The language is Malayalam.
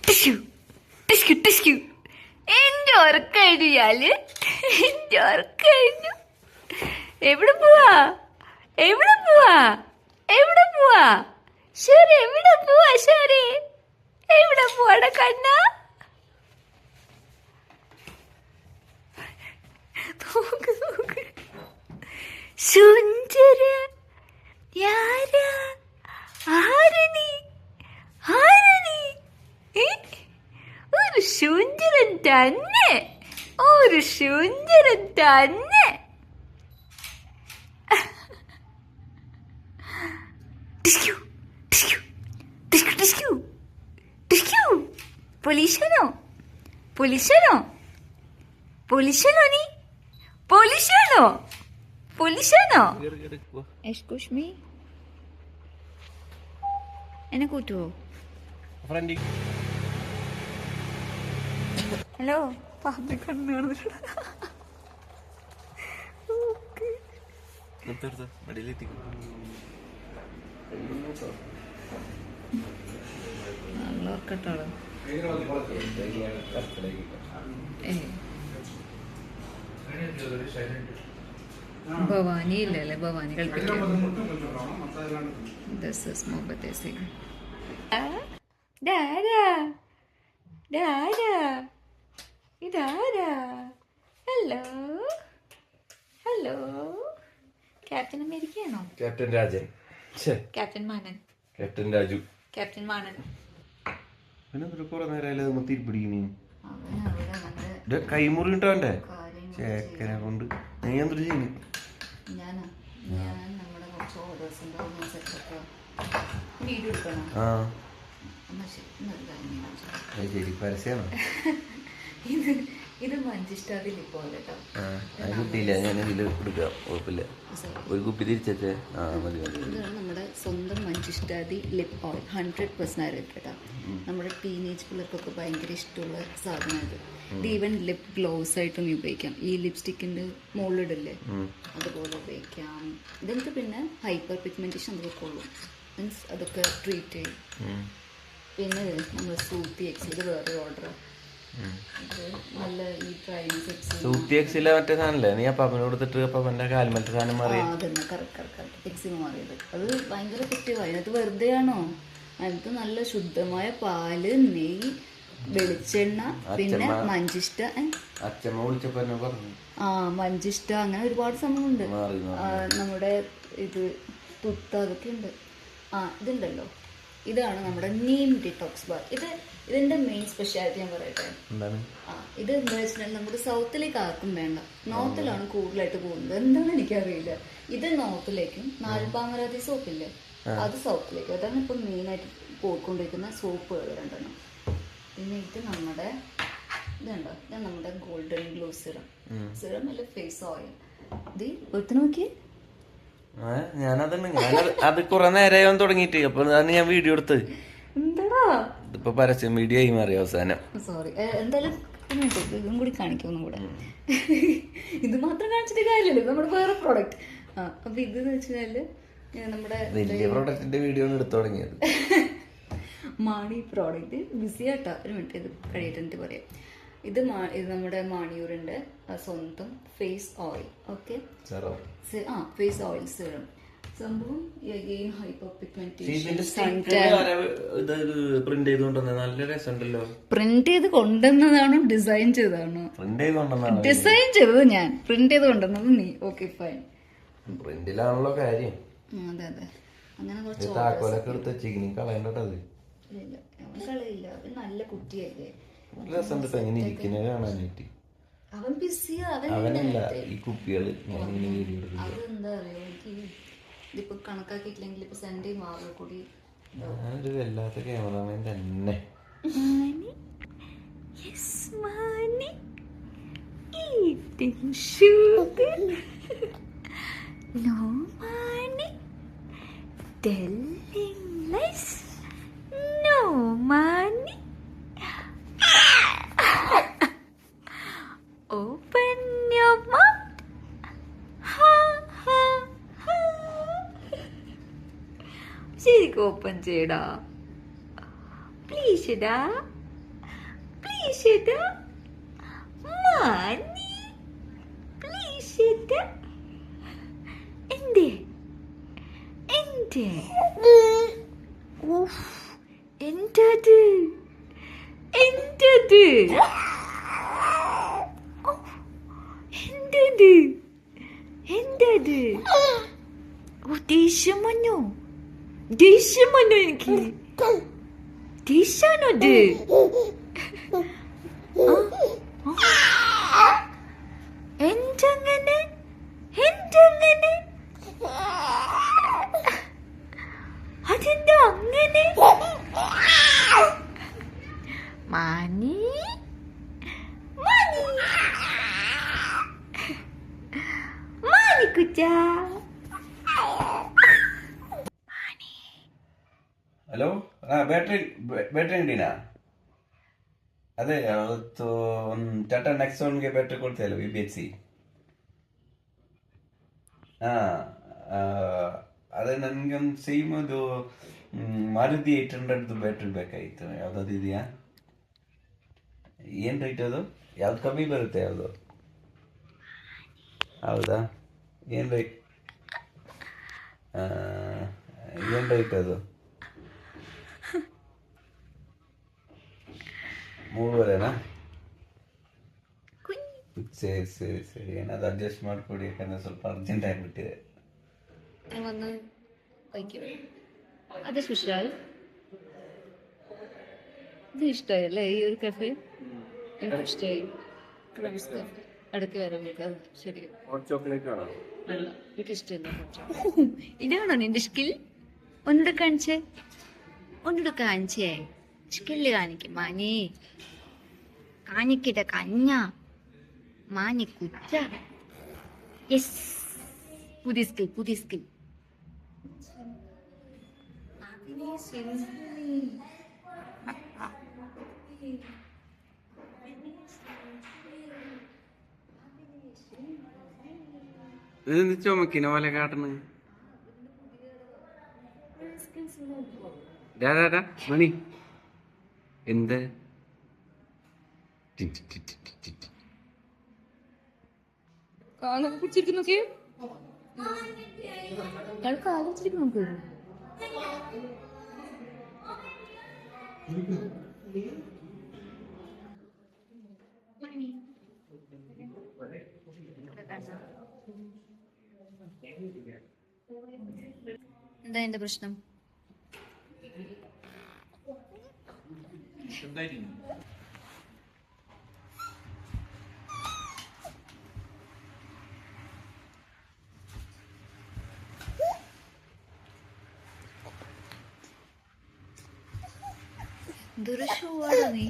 Tissue tissue tissue. എന്റെ ഉറക്കഴിഞ്ഞാല് എന്റെ ഉറക്കഴിഞ്ഞു. എവിടെ പോവാ എവിടെ പോവാ എവിടെ പോവാ ശരി എവിടെ പോവാ ശരി എവിടെ പോവാട കണ്ണ? സുന്ദര ആരാ ആരണി ആരണി ഒരു സുന്ദരൻ തന്നെ ഒരു സുന്ദരൻ തന്നെ. Tissue tissue tissue tissue tissue. പൊലീഷനോ പൊലീഷനോ പൊലീഷനോ നീ പൊലീഷനോ പൊലീഷനോ? Excuse me. എന്നെ കൂട്ടുവോ? ഹലോ പാമ്പി കണ്ണു കേട്ടോളൂ. ഭവാനി ഇല്ലല്ലേ? ഭവാനി കളിപ്പിക്കാം. ഇതാരാ? Hello hello. ക്യാപ്റ്റൻ അമേരിക്കയാണോ? Captain Rajan. Captain Manan. Captain Raju. Captain Manan. കുറെ നേരം പിടിക്കുന്നു. കൈമുറി ഉണ്ടോ അവന്റെ ചേക്കനെ കൊണ്ട്? നീ എന്തൊരു ചെയ്യുന്നു? ശരി പരസ്യമാണോ? ഇത് മഞ്ചിഷ്ടാതിൽ പോലെ കുട്ടിയില്ല, ഞാൻ ഇതിൽ എടുക്കാം, കുഴപ്പമില്ല. ഒരു കുപ്പി തിരിച്ചേ. ഇതാണ് നമ്മുടെ സ്വന്തം മഞ്ചിഷ്ടാതി ലിപ് ഓയിൽ. 100% ആയിരിക്കും കേട്ടോ. നമ്മുടെ ടീനേജ് പിള്ളേർക്കൊക്കെ ഭയങ്കര ഇഷ്ടമുള്ള സാധനം ഇത്. ഇത് ഈവൻ ലിപ് ഗ്ലോവ്സ് ആയിട്ടും ഉപയോഗിക്കാം. ഈ ലിപ്സ്റ്റിക്കിന്റെ മുകളിലിടല്ലേ അതുപോലെ ഉപയോഗിക്കാം. ഇതെനിക്ക് പിന്നെ ഹൈപ്പർ പിഗ്മെന്റേഷൻ അതൊക്കെ ഉള്ളൂ, മീൻസ് അതൊക്കെ ട്രീറ്റ് ചെയ്യും. പിന്നെ നമ്മൾ സൂത്തി എക്സ്, ഇത് വേറെ ഓർഡർ. സൂത്തി എക്സിലെ മറ്റേ സാധനല്ലേ നീ അപ്പാപ്പന് കൊടുത്തിട്ട് അപ്പാപ്പന്റെ കാൽമറ്റ സാധനം മാറി? അതന്നെ കറക്റ്റ് എക്സിമ മാറിയത്. അത് ഭയങ്കര എഫക്റ്റീവായി. അതിനകത്ത് വെറുതെ ആണോ? അതിനകത്ത് നല്ല ശുദ്ധമായ പാല്, നെയ്യ്, വെളിച്ചെണ്ണ, പിന്നെ മഞ്ചിഷ്ട. അച്ഛമ്മ വിളിച്ചപ്പോ പറഞ്ഞു മഞ്ചിഷ്ട, അങ്ങനെ ഒരുപാട് സംഭവമുണ്ട്. നമ്മുടെ ഇത് തുത്ത അതൊക്കെ ഉണ്ട്. ഇതുണ്ടല്ലോ, ഇതാണ് നമ്മുടെ നീം ഡിറ്റോക്സ് ബാർ. ഇതിന്റെ മെയിൻ സ്പെഷ്യാലിറ്റി ഞാൻ പറയട്ടെ. ഇത് എന്താ വെച്ചിട്ടുണ്ടെങ്കിൽ നമ്മുടെ സൗത്തിലേക്ക് ആർക്കും വേണ്ട, നോർത്തിലാണ് കൂടുതലായിട്ട് പോകുന്നത്. എന്താണെന്ന് എനിക്കറിയില്ല. ഇത് നോർത്തിലേക്കും നാൽപ്പാമരാതി സോപ്പില്ലേ അത് സൗത്തിലേക്കും. അതാണ് ഇപ്പം മെയിനായിട്ട് പോയിക്കൊണ്ടിരിക്കുന്ന സോപ്പുകൾ രണ്ടെണ്ണം. പിന്നെ ഇത് നമ്മുടെ ഇതുണ്ടോ, ഇത് നമ്മുടെ ഗോൾഡൻ ഗ്ലോ സിറം. സിറം അല്ല, ഫേസ് ഓയിൽ. ഇത് എടുത്ത് നോക്കിയേ. അത് കുറെ നേരം തുടങ്ങിയിട്ട്, അപ്പൊ ഞാൻ വീഡിയോ എടുത്തത്. എന്താടാ ഇതിപ്പോ പരസ്യം വീഡിയോ ആയി മാറി അവസാനം. സോറി. എന്തായാലും ഇതും കൂടി കാണിക്കും ഒന്നും കൂടെ. ഇത് മാത്രം കാണിച്ചിട്ട് കാര്യമല്ലോ, നമ്മുടെ വേറെ പ്രോഡക്റ്റ്. അപ്പൊ ഇതെന്ന് വെച്ചാല് നമ്മുടെ വലിയ പ്രോഡക്റ്റിന്റെ വീഡിയോ ആണ് എടുത്തു തുടങ്ങിയത്. മാണി പ്രോഡക്റ്റ് ബിസി ആട്ടാ. ഒരു മിനിറ്റ്, ഇത് കഴിയിട്ട് പറയാം. ഇത് നമ്മുടെ മാണിയൂറിന്റെ സ്വന്തം face oil. Okay, face oil serum. സംഭവം ഹൈപ്പർ പിഗ്മെന്റേഷൻ പ്രിന്റ് ചെയ്ത് കൊണ്ടുവന്നതാണോ ഡിസൈൻ ചെയ്തതാണോ? ഡിസൈൻ ചെയ്തത് ഞാൻ, പ്രിന്റ് ചെയ്ത് കൊണ്ടുവന്നത് നീ. Okay fine. പ്രിന്റിലാണല്ലോ കാര്യം. അതെ അതെ. അങ്ങനെ കുറച്ച് കളയില്ല. അവൻ നല്ല കുട്ടിയല്ലേ. അവൻ ബിസിയാ. അതെന്താ അറിയോ, എനിക്ക് ഇതിപ്പോ കണക്കാക്കിയിട്ടില്ലെങ്കിൽ ഇപ്പൊ സൺഡേ മാറുക കൂടി. ഞാനൊരു വല്ലാത്ത ക്യാമറാമാൻ തന്നെ. Open your mouth. ശരിക്കും ഓപ്പൺ ചെയ്യടാ പ്ലീസ്. ഇടാ പ്ലീസ് ഏട്ടാ മാനി പ്ലീസ് ഏട്ടാ എന്തേ എന്തേ ഉഫ് എന്തത് എന്തത് എന്തത് എന്തത് ഓ ദേഷ്യം വന്നോ എനിക്ക് ദേഷ്യാണത് എന്തെങ്ങനെ എന്തെങ്ങനെ അതെന്താ അങ്ങനെ മാനി മാനി മാനിക്കുച്ച ಹಲೋ ಬ್ಯಾಟ್ರಿ ಅಂಗಡಿನಾ? ಅದೇ ಅವತ್ತು ಒಂದು ಟಾಟಾ ನೆಕ್ಸಾನ್ಗೆ ಬ್ಯಾಟ್ರಿ ಕೊಡ್ತಾಯಿಲ್ಲ VBXC. ಅದೇ ನನಗೊಂದು ಸೇಮ್ ಅದು ಮಾರುತಿ 800 ಬ್ಯಾಟ್ರಿ ಬೇಕಾಗಿತ್ತು. ಯಾವ್ದಾದ್ರು ಇದೆಯಾ? ಏನು ರೇಟ್ ಅದು? ಯಾವ್ದು ಕಮ್ಮಿ ಬರುತ್ತೆ ಯಾವುದು? ಹೌದಾ? ಏನು ರೇಟ್ ಅದು? 3,500ನಾ? ಸರಿ ಏನಾದ್ರು ಅಡ್ಜಸ್ಟ್ ಮಾಡಿಕೊಡಿ, ಯಾಕಂದ್ರೆ ಸ್ವಲ್ಪ ಅರ್ಜೆಂಟ್ ಆಗಿಬಿಟ್ಟಿದೆ. വന്ന് കഴിക്കും. അത് സ്പെഷ്യൽ. ഇത് ഇഷ്ടമായല്ലേ ഈ ഒരു കഫേ? എനിക്ക് ഇഷ്ടമായി. ഇടയ്ക്ക് വരാൻ ശരി. അല്ല എനിക്ക് ഇഷ്ടമില്ല. ഇതാണോ നിന്റെ സ്കിൽ? ഒന്നുകൂടെ കാണിച്ചേ സ്കില്ല് കാണിക്കും. മാനി കാണിക്കട്ടെ കഞ്ഞ മാനി കുച്ച. യെസ് പുതിയ സ്കിൽ. ഇതെന്ത് ചുമക്കിന പോലെ കാട്ടണ്? മണി എന്ത് പിടിച്ചിരിക്കുന്നൊക്കെ നോക്ക്. എന്താ എന്റെ പ്രശ്നം? എന്തൊരു ഷോ ആണ് നീ.